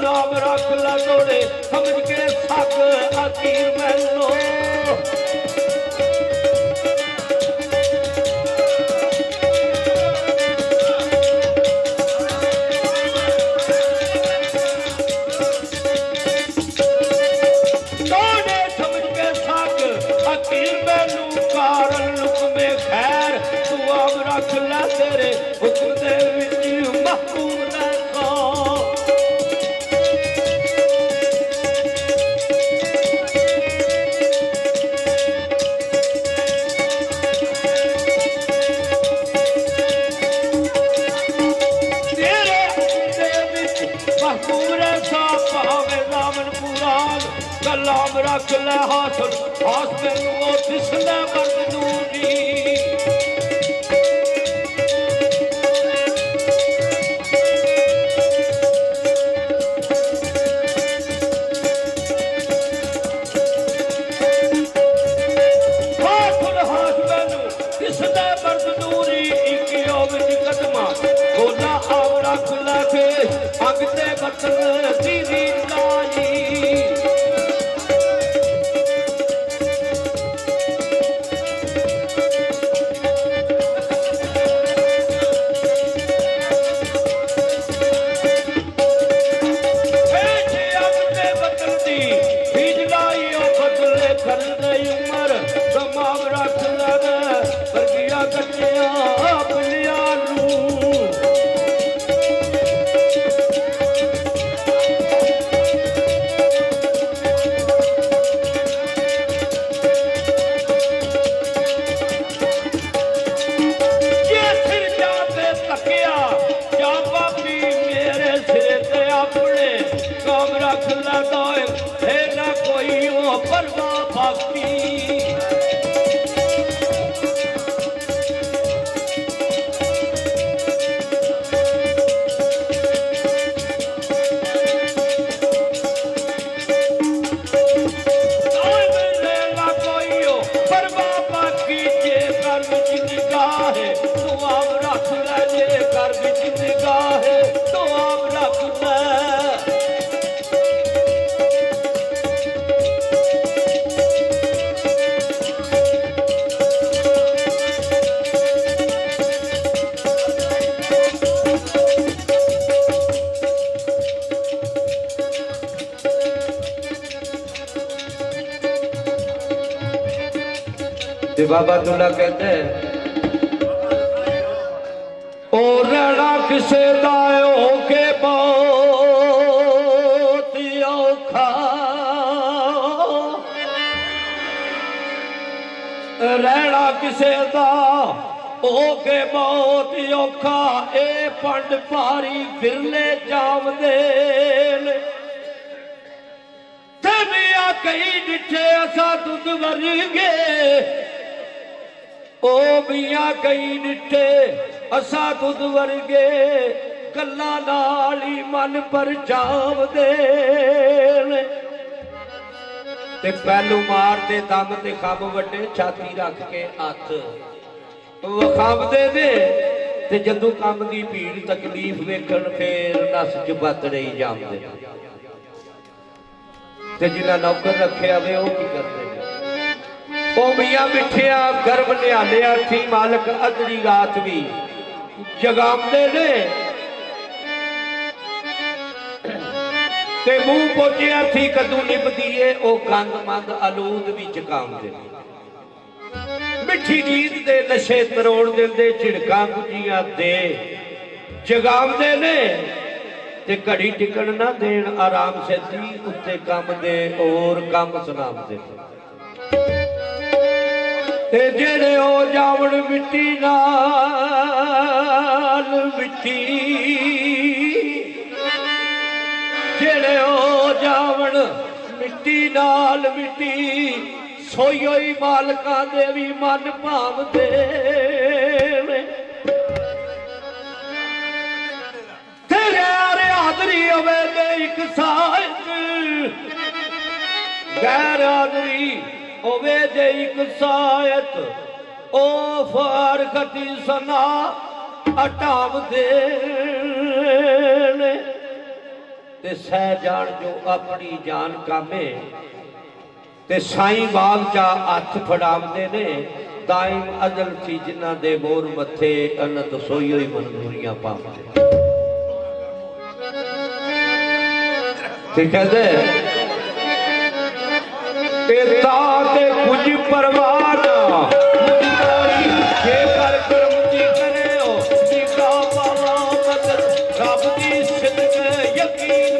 नाम रख ला तोड़े समझ के सक अकीर मैनो तेरे हुक्म दे विच महफूज रखो तेरे हुक्म दे विच महफूज रखो भावे दामन पुराण कलाम रख ले हासिल हास मैनू ओ दिसदा मर्द नूरी अगते बतन दीदी लाई अगते बतन दी बीज लाई ओ बदले कर गई उमर तमाम रख लग पर गया कच्चिया अपनिया बाबा दूल्हा कहते हैं ओ रहना किसे दायो के बहुत औखा रहना किसे दा ओ के बहुत औखा ए पंड पारी फिरले जाम दे ते मिया कई डिठे असा दुध वर्गे ओ मियां कई निठे असा दुध वर्गे कला नाली मन पर जाम दे ते पहलू मार दे दम ते खब वड्डे छाती रख के हथ वखावदे ने ते जदों कम दी भीड़ तकलीफ वेखण फेर नस च बत रही जामदे ते जिन्ना नौकर रखे वे ओ की करदे ओ मियां मिठिया गर्भ निहालिया थी मालक अदरी रात भी जगामदे ने ते मुंह पोचिया थी कदू निभदीए ओ गंद मंद आलूद भी जगामदे मिठी नींद दे नशे तरोड़ देंदे झिड़कां गुजियां दे जगामदे ने ते घड़ी टिकण ना देण आराम से दी उत्ते कम दे और कम सुनामदे ते जेड़े ओ जावण मिट्टी नाल मिट्टी जेड़े ओ जावण मिट्टी नाल मिट्टी सोई मालका दे भी मन भावदे तेरे आरे हाजरी होवे ते इक साथ गैर हाजरी होवे जे इक सायत ओ फारकती सना हटाव दे ते सह जान जो अपनी जान कामे ते साईं बाग चा हथ फड़ावते ने दाइम अदल थी जिन्ना दे मोर मथे अनत सोइयो ही मंजूरियां पावते ठीक है दे ते कुछ परवाह ना कर कर्म दी करे हो दिखा पावा मदद रब दी सिद्क यकीन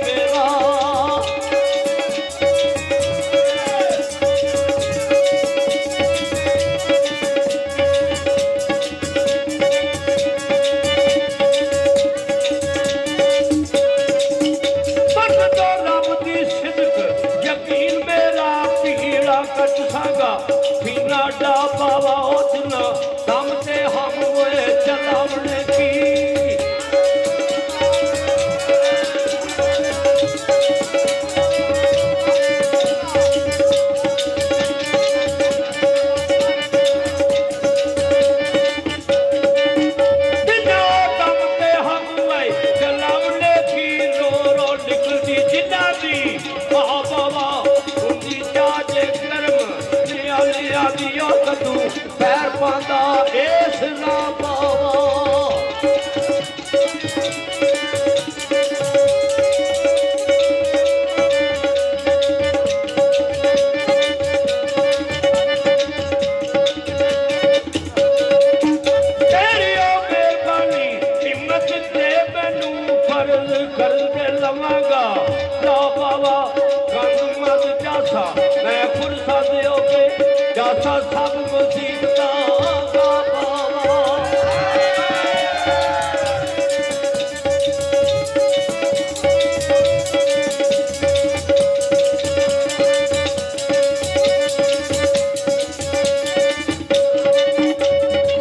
मेरा बाबा उतना दम से हम हुए चलावने की बिना दम से हम हुए चलावने की रो रो निकलती जिन्ना दी बाबा उनकी जाजे कर्म लिया दिया कदू पैर पांदा इस ना पावा तेरी मेहरबानी हिम्मत दे मैनू फर्ज कर दे लवांगा ना पावा गंद मत जासा मैं फुरसत हो के जासा सब मुसीबत का पावा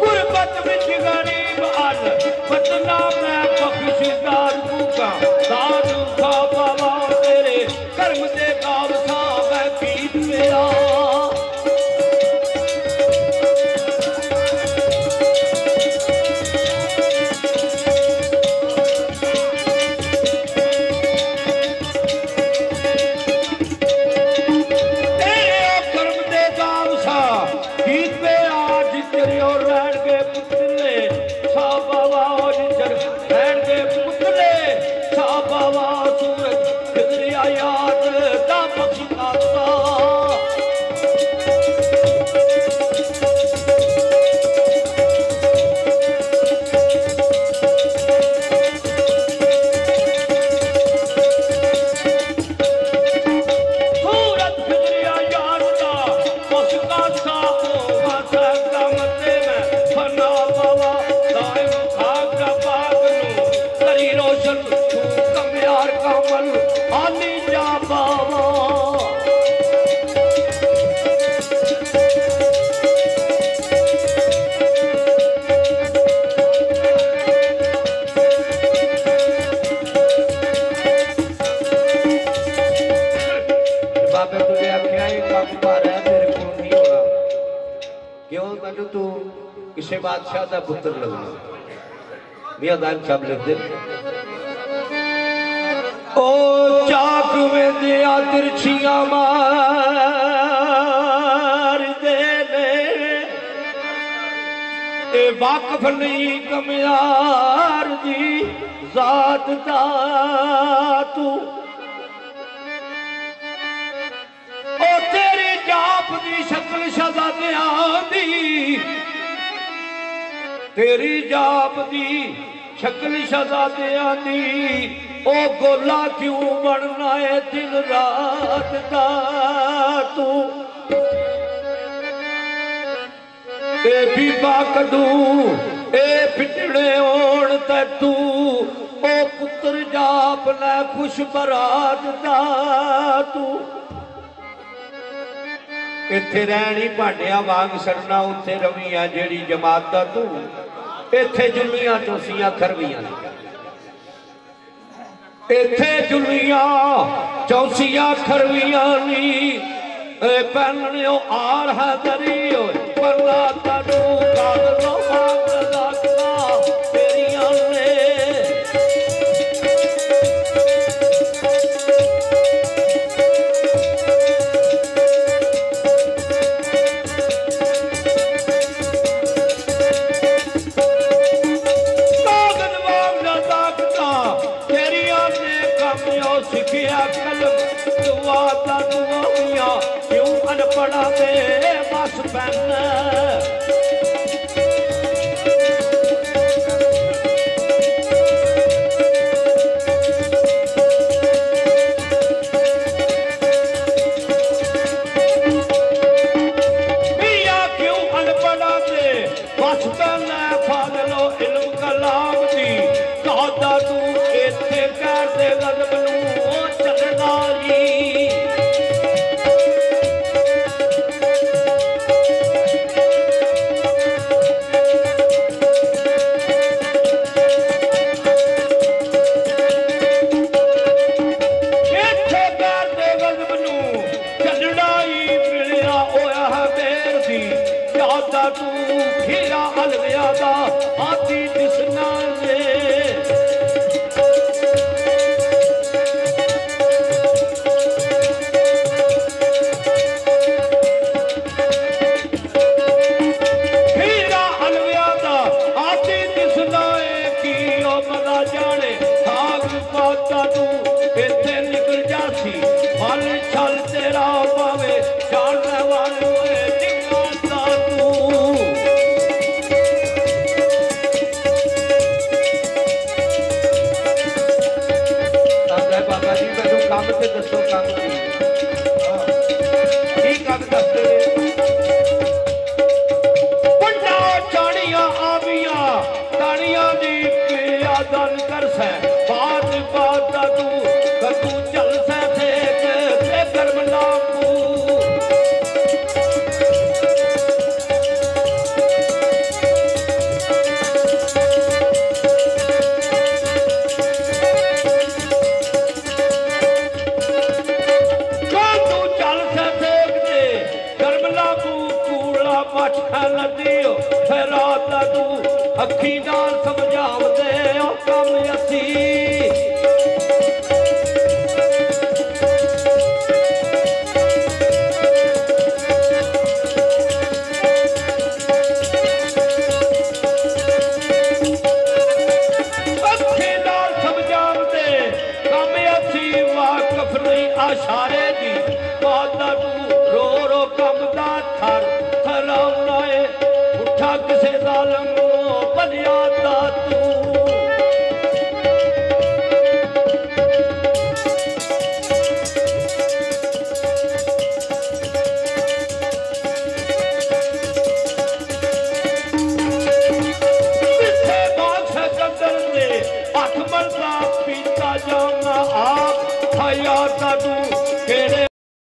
गुरबत विच गरीब अल बदला मैं बख्शिदार भूखा साधु सा पावा तेरे कर्म दे कावसा मैं पीत मेरा किसी बादशाह का पुत्र लगना मियां दान साहब लिखते ओ चाक में दिया तिरछियां मार दे ए वाकफ नहीं कमियार दी जात दा तू ओ तेरी जाप दी शक्ल शहजादियां दी तेरी जाप दी शक्ल शहजादियां दी ओ गोला क्यों बनना है दिन रात दा तू ए बीबा कदू ए पिटड़े होण ते तू ओ पुत्र जाप लै खुश बरात दा तू इत्थे रहनी भांडिया वांग सरना उत्थे रवियां जेड़ी जमात दा तू इत्थे जुलियां चौसियां खरवियां इत्थे जुलियां चौसियां खरवियां नी पहनने आर है दरी परला तू काल लो मांग लाखा तेरियां ने अनपढ़ा दे बस पैन अखी नाल समझावदे कम असी वाकफ नहीं आशारे दी माता तू रो रो कम दा थर थराउना है उठा किसे जालम बनिया दा तू पीता जाना आप हयात